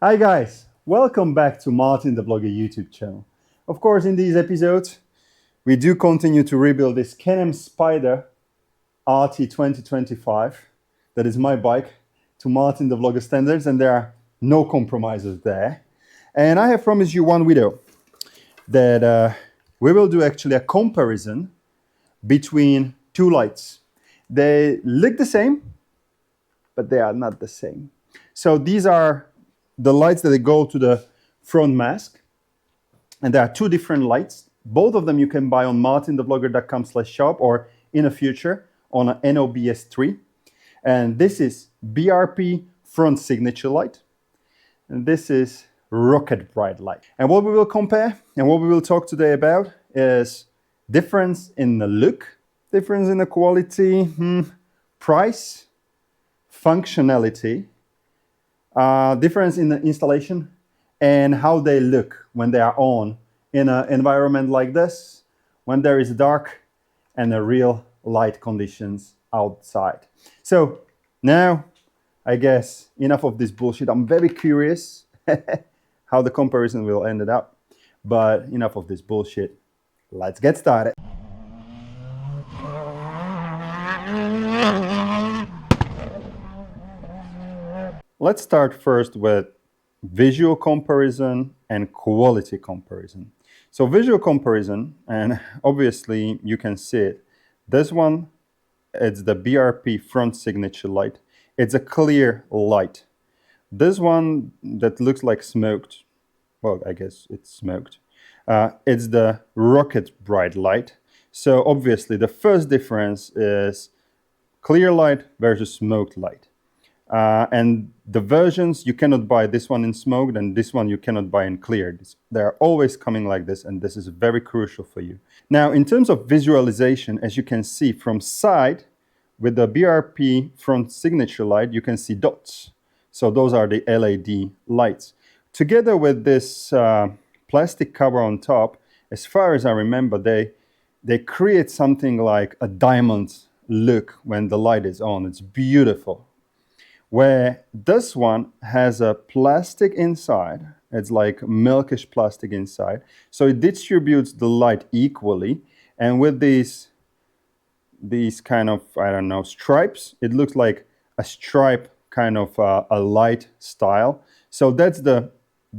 Hi guys, welcome back to Martin the Vlogger YouTube channel. Of course, in these episodes, we do continue to rebuild this Can-Am Spyder RT 2025. That is my bike to Martin the Vlogger standards, and there are no compromises there. And I have promised you one video that we will do actually a comparison between two lights. They look the same, but they are not the same. So these are the lights that go to the front mask, and there are two different lights. Both of them you can buy on martinthevlogger.com/shop or in the future on an NOBS3. And this is BRP front signature light, and this is rocket bright light. And what we will compare and what we will talk today about is difference in the look, difference in the quality, price, functionality, difference in the installation, and how they look when they are on in an environment like this, when there is dark and the real light conditions outside. So now, I guess, enough of this bullshit. I'm very curious how the comparison will end up, but enough of this bullshit. Let's get started. Let's start first with visual comparison and quality comparison. So visual comparison, and obviously you can see it. This one, it's the BRP front signature light. It's a clear light. This one that looks like smoked, well, I guess it's smoked. It's the rocket bright light. So obviously the first difference is clear light versus smoked light. And the versions, you cannot buy this one in smoked and this one you cannot buy in clear. They're always coming like this, and this is very crucial for you. Now, in terms of visualization, as you can see from side, with the BRP front signature light, you can see dots. So those are the LED lights. Together with this plastic cover on top, as far as I remember, they create something like a diamond look when the light is on. It's beautiful. Where this one has a plastic inside, it's like milkish plastic inside, so it distributes the light equally, and with these kind of, I don't know, stripes, it looks like a stripe kind of a light style. So that's the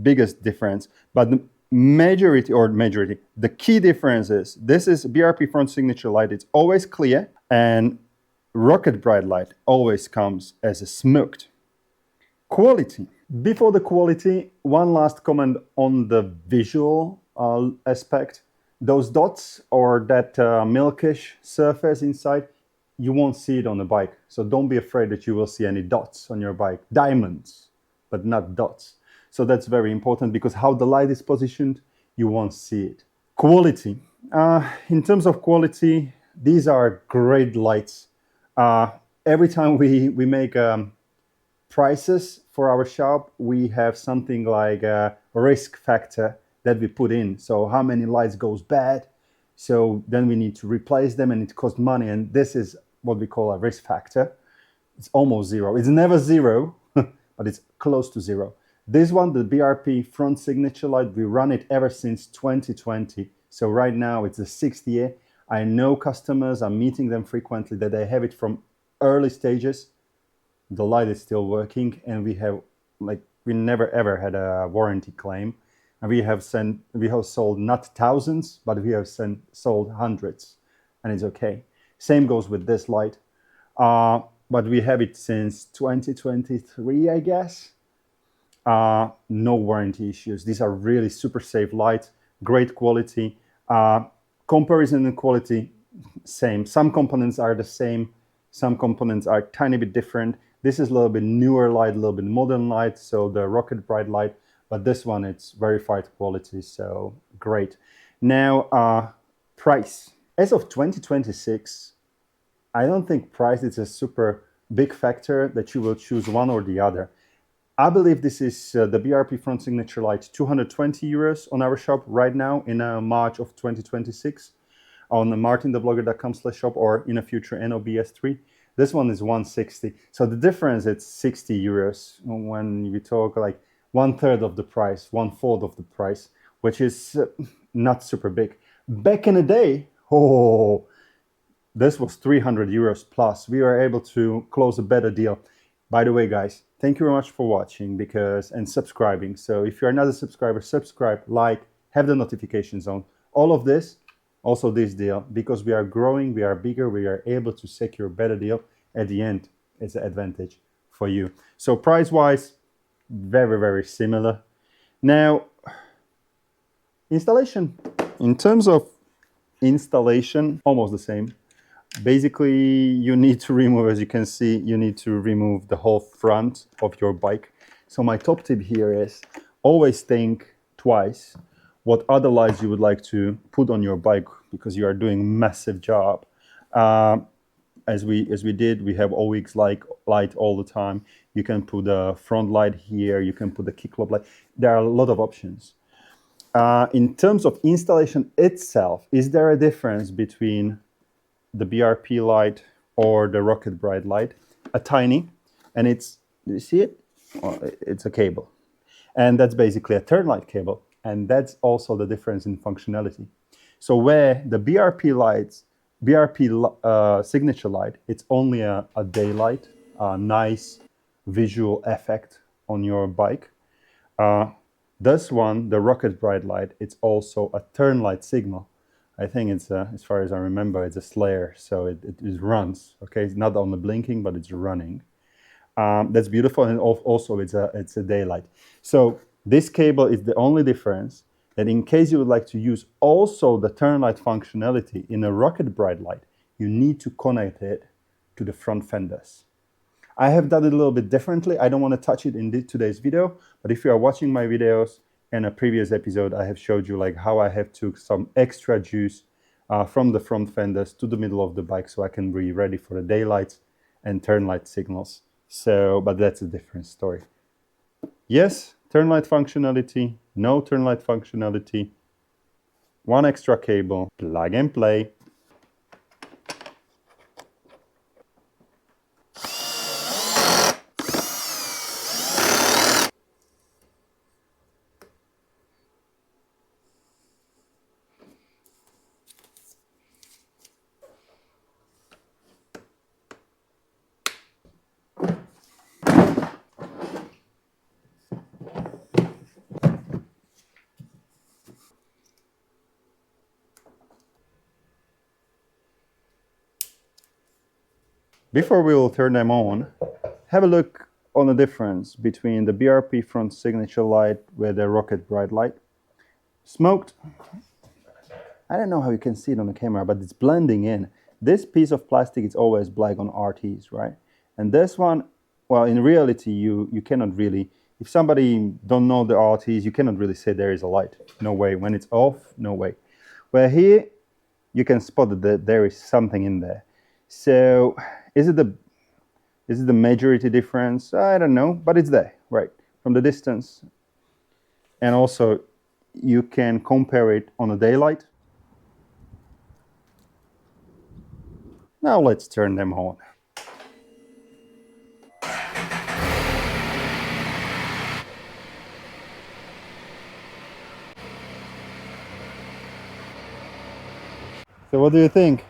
biggest difference. But the the key difference is this is BRP front signature light. It's always clear, and rocket bright light always comes as a smoked. Quality. Before the quality, one last comment on the visual aspect. Those dots or that milkish surface inside, you won't see it on the bike. So don't be afraid that you will see any dots on your bike. Diamonds, but not dots. So that's very important, because how the light is positioned, you won't see it. Quality. In terms of quality, these are great lights. Every time we make prices for our shop, we have something like a risk factor that we put in. So how many lights goes bad, so then we need to replace them, and it costs money, and this is what we call a risk factor. It's almost zero. It's never zero, but it's close to zero. This one, the BRP front signature light, we run it ever since 2020. So right now it's the 6th year. I know customers, I'm meeting them frequently, that they have it from early stages. The light is still working, and we never ever had a warranty claim. And we have sold not thousands, but we have sold hundreds, and it's okay. Same goes with this light. But we have it since 2023, I guess. No warranty issues. These are really super safe lights, great quality. Comparison and quality, same. Some components are the same, some components are a tiny bit different. This is a little bit newer light, a little bit modern light, so the rocket bright light, but this one, it's verified quality, so great. Now, price. As of 2026, I don't think price is a super big factor that you will choose one or the other. I believe this is the BRP front signature light, 220 euros on our shop right now in March of 2026 on MartinTheVlogger.com/shop or in a future NOBS3. This one is 160. So the difference, it's 60 euros when we talk like 1/3 of the price, 1/4 of the price, which is not super big. Back in the day, oh, this was 300 euros plus. We were able to close a better deal. By the way, guys, thank you very much for watching and subscribing. So if you're not a subscriber, subscribe, like, have the notifications on. All of this, also this deal, because we are growing, we are bigger, we are able to secure a better deal. At the end, it's an advantage for you. So price-wise, very, very similar. Now, installation. In terms of installation, almost the same. Basically, you need to remove, as you can see, you need to remove the whole front of your bike. So my top tip here is always think twice what other lights you would like to put on your bike, because you are doing a massive job. As we did, we have OEX light all the time. You can put a front light here, you can put the kick-lob light. There are a lot of options. In terms of installation itself, is there a difference between the BRP light or the Rocket Bright light? A tiny, and it's, do you see it? Well, it's a cable. And that's basically a turn light cable. And that's also the difference in functionality. So where the BRP lights, BRP signature light, it's only a daylight, a nice visual effect on your bike. This one, the Rocket Bright light, it's also a turn light signal. I think it's, as far as I remember, it's a Slayer, so it runs, okay? It's not only blinking, but it's running. That's beautiful, and also it's a daylight. So this cable is the only difference, that in case you would like to use also the turn light functionality in a Rocket Bright light, you need to connect it to the front fenders. I have done it a little bit differently. I don't want to touch it in today's video, but if you are watching my videos, in a previous episode, I have showed you like how I have took some extra juice from the front fenders to the middle of the bike, so I can be ready for the daylights and turn light signals. So, but that's a different story. Yes, turn light functionality, no turn light functionality, one extra cable, plug and play. Before we will turn them on, have a look on the difference between the BRP front signature light with the Rocket Bright light. Smoked. I don't know how you can see it on the camera, but it's blending in. This piece of plastic is always black on RTs, right? And this one, well, in reality, you cannot really, if somebody don't know the RTs, you cannot really say there is a light. No way. When it's off, no way. Where here, you can spot that there is something in there. So, is it the majority difference? I don't know, but it's there, right? From the distance. And also, you can compare it on a daylight. Now let's turn them on. So what do you think?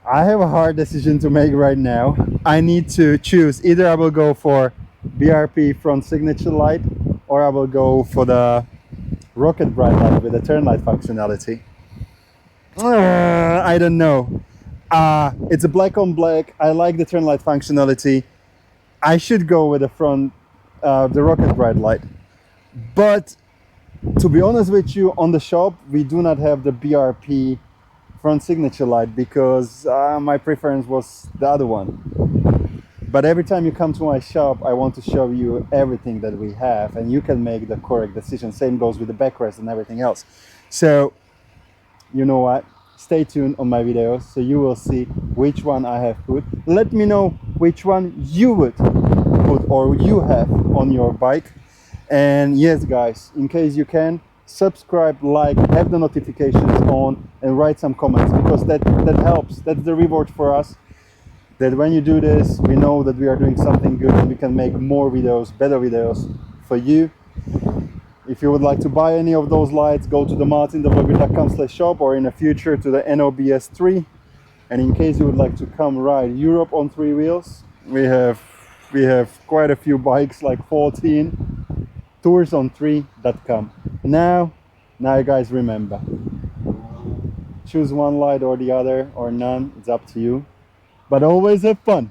I have a hard decision to make right now. I need to choose. Either I will go for BRP front signature light, or I will go for the Rocket Bright light with the turn light functionality. I don't know. It's a black on black. I like the turn light functionality. I should go with the front, the Rocket Bright light. But to be honest with you, on the shop, we do not have the BRP front signature light, because my preference was the other one. But every time you come to my shop, I want to show you everything that we have, and you can make the correct decision. Same goes with the backrest and everything else. So, you know what? Stay tuned on my videos, so you will see which one I have put. Let me know which one you would put or you have on your bike. And yes, guys, in case you can, subscribe, like, have the notifications on, and write some comments, because that helps. That's the reward for us. that when you do this, we know that we are doing something good and we can make more videos, better videos for you. If you would like to buy any of those lights, go to the MartinTheVlogger.com/shop, or in the future to the NOBS3. And in case you would like to come ride Europe on 3 wheels, we have quite a few bikes, like 14. tourson3.com. Now you guys remember, choose one light or the other, or none, it's up to you, but always have fun.